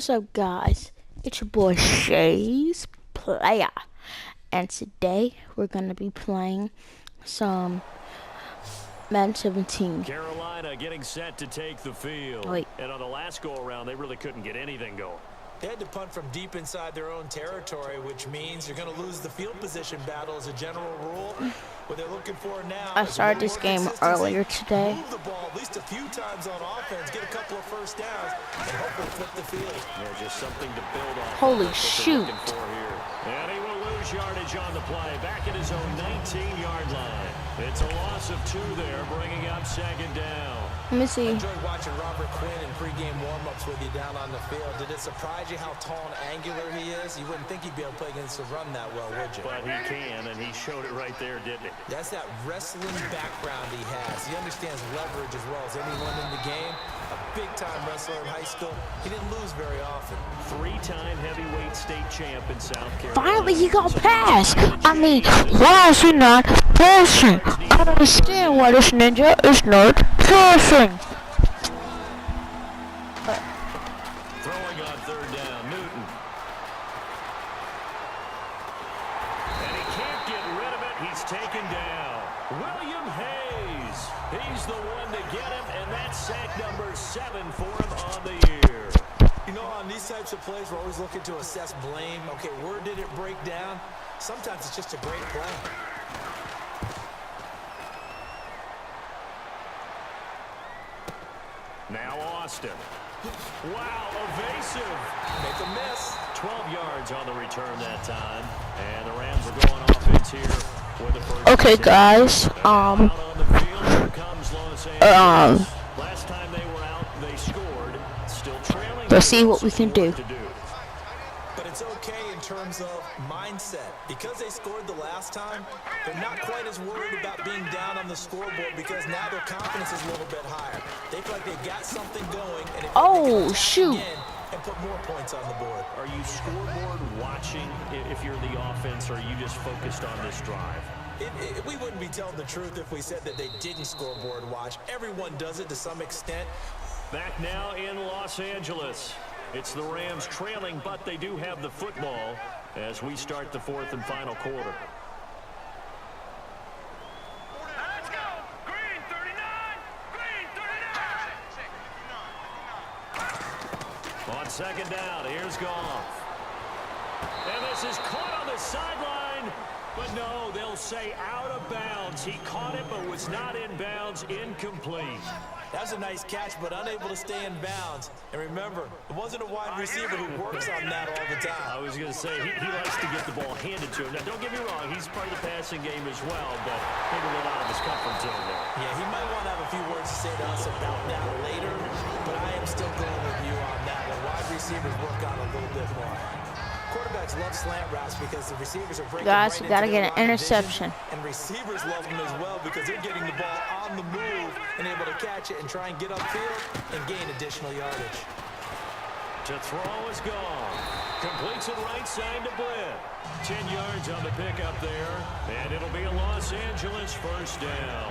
What's up, guys? It's your boy Shay's Player, and today we're gonna be playing some Madden 17. Carolina getting set to take the field. Wait. And on the last go-around, they really couldn't get anything going. They had to punt from deep inside their own territory, which means you're going to lose the field position battle as a general rule. What they're looking for now I started this game earlier today. Move the ball at least a few times on offense, get a couple of first downs, and hopefully flip the field. Yeah, just something to build on. Holy shoot. And he will lose yardage on the play, back at his own 19-yard line. It's a loss of 2 there, bringing up second down. Let me see. I enjoyed watching Robert Quinn in pregame warm-ups with you down on the field. Did it surprise you how tall and angular he is? You wouldn't think he'd be able to play against the run that well, would you? But he can, and he showed it right there, didn't he? That's that wrestling background he has. He understands leverage as well as anyone in the game. A big-time wrestler in high school. He didn't lose very often. 3-time heavyweight state champ in South Carolina. Finally, he got passed. I mean, why is he not passing? I don't understand why this ninja is not passing. Throwing on third down, Newton. And he can't get rid of it. He's taken down. William Hayes. He's the one to get him, and that's sack number 7 for him on the year. You know, on these types of plays, we're always looking to assess blame. Okay, where did it break down? Sometimes it's just a great play. Now Austin. Wow, evasive. Make a miss. 12 yards on the return that time. And the Rams are going offense here with the first. Okay, guys. Out on the field, here comes Los Angeles. Last time they were out, they scored. Still trailing. Let's see what we can do. But it's okay in terms of mindset. Because they scored the last time, they're not quite as worried about being down on the scoreboard because now their confidence is a little bit higher. They feel like they've got something going, and they can shoot. again and put more points on the board. Are you scoreboard watching if you're the offense, or are you just focused on this drive? We wouldn't be telling the truth if we said that they didn't scoreboard watch. Everyone does it to some extent. Back now in Los Angeles. It's the Rams trailing, but they do have the football as we start the 4th and final quarter. Let's go! Green 39! Green 39! On second down, here's Goff. And this is caught on the sideline. But no, they'll say out of bounds. He caught it, but was not in bounds. Incomplete. That was a nice catch, but unable to stay in bounds. And remember, it wasn't a wide receiver who works on that all the time. I was going to say, he likes to get the ball handed to him. Now, don't get me wrong, he's part of the passing game as well, but maybe a little out of his comfort zone there. Yeah, he might want to have a few words to say to us about that later, but I am still going with you on that. The wide receivers work on a little bit more. Quarterbacks love slant routes because the receivers are breaking Guys, right we gotta into get their an line of vision, interception. and receivers love them as well because they're getting the ball on the move and able to catch it and try and get upfield and gain additional yardage. To throw is gone. Completes it right side to Britt. 10 yards on the pickup there, and it'll be a Los Angeles first down.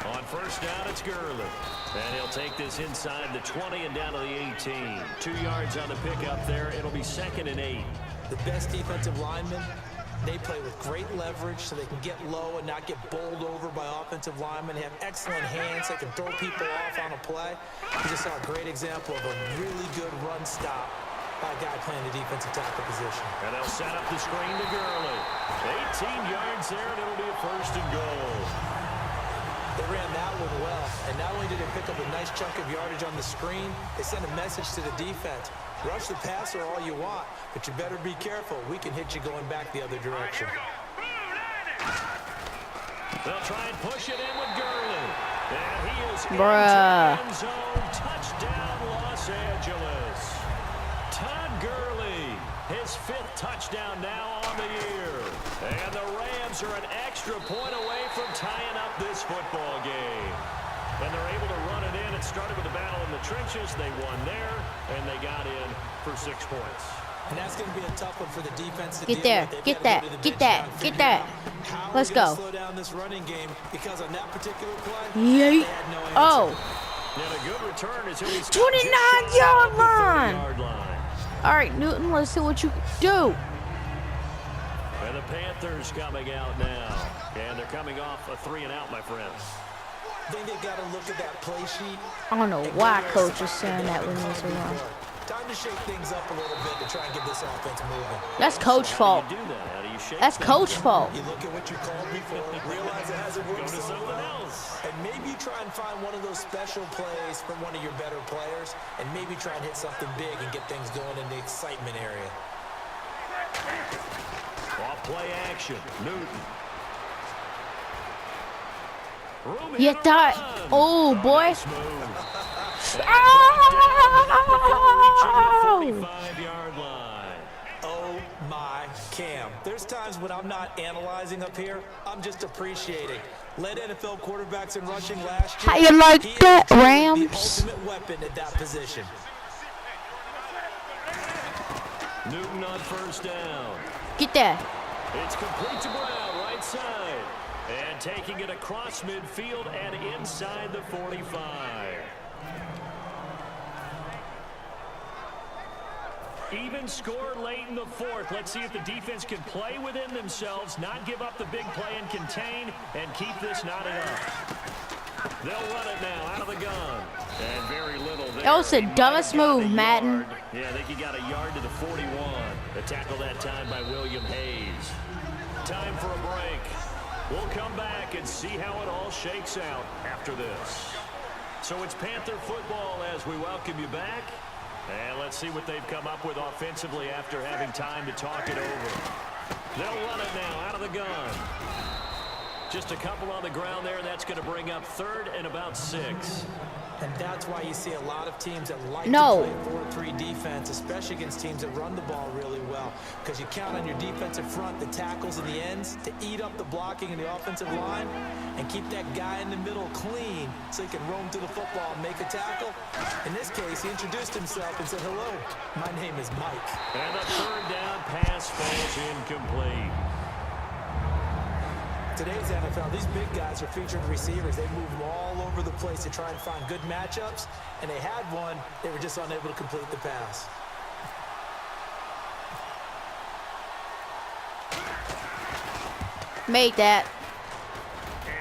On first down, it's Gurley. And he'll take this inside the 20 and down to the 18. 2 yards on the pickup there. It'll be 2nd and 8. The best defensive linemen, they play with great leverage so they can get low and not get bowled over by offensive linemen. They have excellent hands. They can throw people off on a play. We just saw a great example of a really good run stop by a guy playing the defensive tackle position. And they'll set up the screen to Gurley. 18 yards there, and it'll be a 1st and goal. They ran that one well, and not only did they pick up a nice chunk of yardage on the screen, they sent a message to the defense. Rush the passer all you want, but you better be careful. We can hit you going back the other direction. They'll try and push it in with Gurley. And he is into Bruh. the end zone. Touchdown, Los Angeles. Todd Gurley, his 5th touchdown now on the year. And the Rams are an extra point away from tying up this football game. And they're able to run it in. It started with a battle in the trenches. They won there, and they got in for 6 points. And that's going to be a tough one for the defense to Get deal there. with. They've Get got to that. go to the Get bench that. now and Get figure that. out how Let's we're gonna go. slow down this running game, because on that particular play, Yay. they had no answer. Oh. And a good return is 29-yard line. line. All right, Newton, let's see what you can do. And the Panthers coming out now. And they're coming off a 3-and-out, my friends. I think they've got to look at that play sheet. I don't know why coach is saying that we need to run. Time to shake things up a little bit to try and get this offense moving. That's coach's fault. How do you do that? How do you shake That's things coach's up? fault. You look at what you called before, realize it hasn't Go worked to so something well, else. and maybe you try and find one of those special plays from one of your better players, and maybe try and hit something big and get things going in the excitement area. Off play action. Newton. Room You hit thought, around. oh boy. Nice move. Oh! Reaching the 45-yard line. Oh my Cam. There's times when I'm not analyzing up here, I'm just appreciating. Led NFL quarterbacks in rushing last year. How you like He is that, truly Rams? the ultimate weapon at that position. Newton on first down. Get that. It's complete to Brown, right side. And taking it across midfield and inside the 45. Even score late in the fourth. Let's see if the defense can play within themselves, not give up the big play and contain, and keep this knotted up. They'll run it now out of the gun. And very little there. That was the He might dumbest have gotten move, a Madden. yard. Yeah, I think he got a yard to the 41. The tackle that time by William Hayes. Time for a break. We'll come back and see how it all shakes out after this. So it's Panther football as we welcome you back. And let's see what they've come up with offensively after having time to talk it over. They'll run it now out of the gun. Just a couple on the ground there, and that's going to bring up 3rd and about 6. And that's why you see a lot of teams that like No. to play 4-3 defense, especially against teams that run the ball really well. Because you count on your defensive front, the tackles and the ends, to eat up the blocking in the offensive line and keep that guy in the middle clean so he can roam to the football and make a tackle. In this case, he introduced himself and said, "Hello, my name is Mike." And the 3rd down pass falls incomplete. Today's NFL, these big guys are featured receivers. They move them all over the place to try and find good matchups, and they had one. They were just unable to complete the pass. Made that.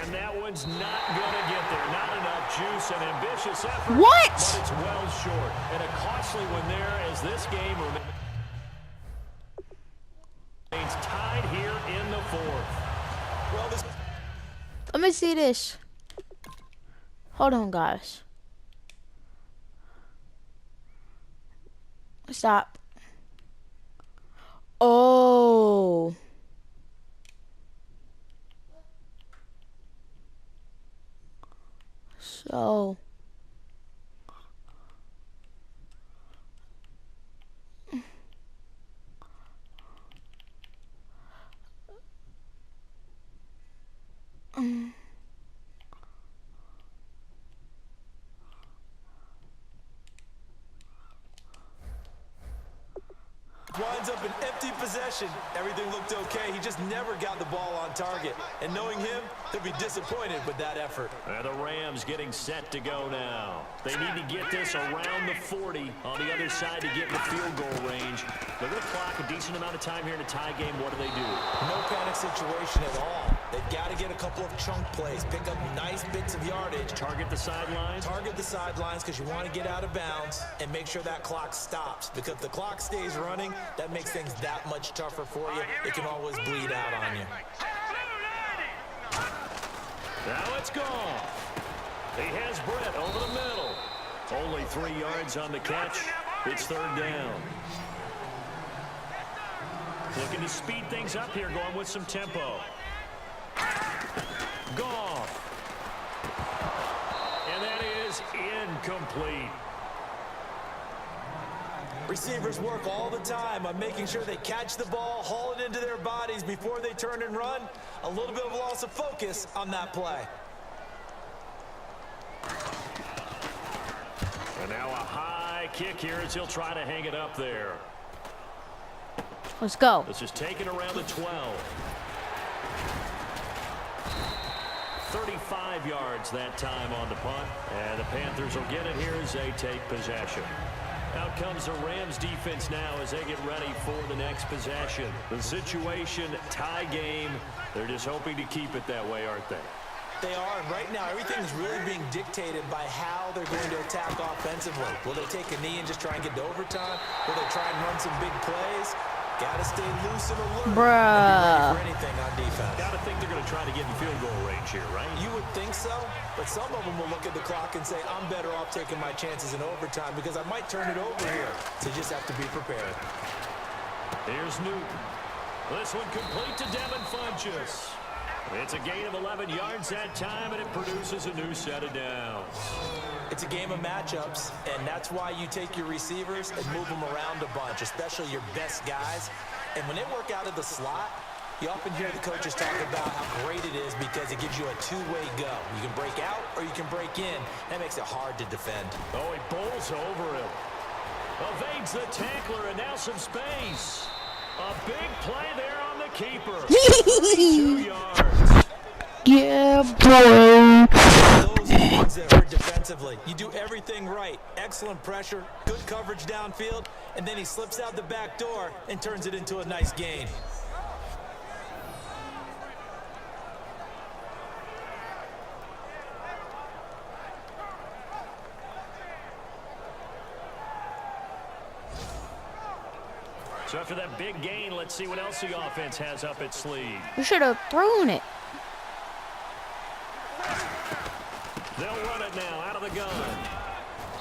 And that one's not going to get there. Not enough juice and ambitious effort. What? But it's well short. And a costly one there as this game remains tied here in the 4th. Well, this Let me see this. Hold on, guys. Stop. Oh. So. winds up in empty possession. Everything looked okay. He just never got the ball on target. And knowing him, he'll be disappointed with that effort. And the Rams getting set to go now. They need to get this around the 40 on the other side to get in the field goal range. They're going to clock a decent amount of time here in a tie game. What do? No panic situation at all. They've got to get a couple of chunk plays, pick up nice bits of yardage. Target the sidelines. Target the sidelines because you want to get out of bounds and make sure that clock stops. Because if the clock stays running, that makes things that much tougher for you. It can always bleed out on you. Now it's gone. He has Brett over the middle. Only 3 yards on the catch. It's 3rd down. Looking to speed things up here, going with some tempo. Goff. And that is incomplete. Receivers work all the time on making sure they catch the ball, haul it into their bodies before they turn and run. A little bit of loss of focus on that play. And now a high kick here as he'll try to hang it up there. Let's go. This is taken around the 12. 35 yards that time on the punt. And the Panthers will get it here as they take possession. Out comes the Rams defense now as they get ready for the next possession. The situation, tie game. They're just hoping to keep it that way, aren't they? They are, and right now everything is really being dictated by how they're going to attack offensively. Will they take a knee and just try and get to overtime? Will they try and run some big plays? Gotta stay loose and alert. Bruh. And be ready for anything on defense. Gotta think they're going to try to get in field goal range here, right? You would think so, but some of them will look at the clock and say, I'm better off taking my chances in overtime because I might turn it over here. So you just have to be prepared. Here's Newton. This one complete to Devin Funchess. It's a gain of 11 yards that time, and it produces a new set of downs. It's a game of matchups, and that's why you take your receivers and move them around a bunch, especially your best guys. And when they work out of the slot, you often hear the coaches talk about how great it is because it gives you a two-way go. You can break out or you can break in. That makes it hard to defend. Oh, he bowls over him. Evades the tackler, and now some space. A big play there on the keeper. 32 yards. Yeah, bro. Those are things that hurt defensively. You do everything right. Excellent pressure, good coverage downfield, and then he slips out the back door and turns it into a nice gain. So after that big gain, let's see what else the offense has up its sleeve. We should have thrown it. They'll run it now out of the gun.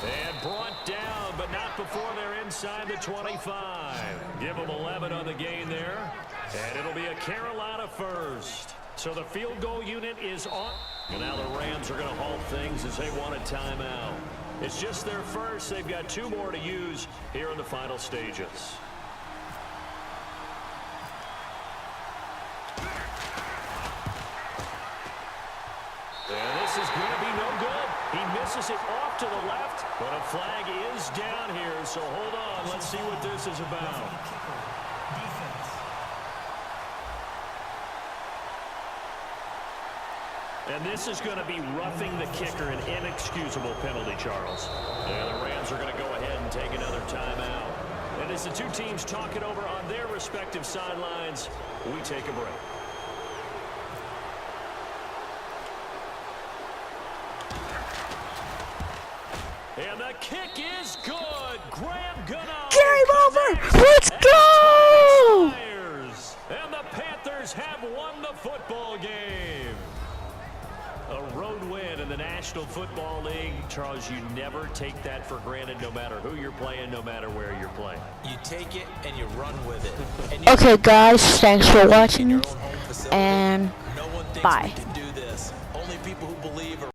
And brought down, but not before they're inside the 25. Give them 11 on the gain there. And it'll be a Carolina first. So the field goal unit is on. And now the Rams are going to halt things as they want a timeout. It's just their first. They've got 2 more to use here in the final stages. And this is going to be no good. He misses it off to the left, but a flag is down here. So hold on. Let's see what this is about. And this is going to be roughing the kicker, an inexcusable penalty, Charles. And the Rams are going to go ahead and take another timeout. And as the two teams talk it over on their respective sidelines, we take a break. And the kick is good. Graham Gano. Game over. Let's go. And the Panthers have won the football game. A road win in the National Football League. Charles, you never take that for granted no matter who you're playing, no matter where you're playing. You take it and you run with it. And you Okay, guys, thanks for watching, your own home facility. and No one thinks bye. we can do this. Only people who believe are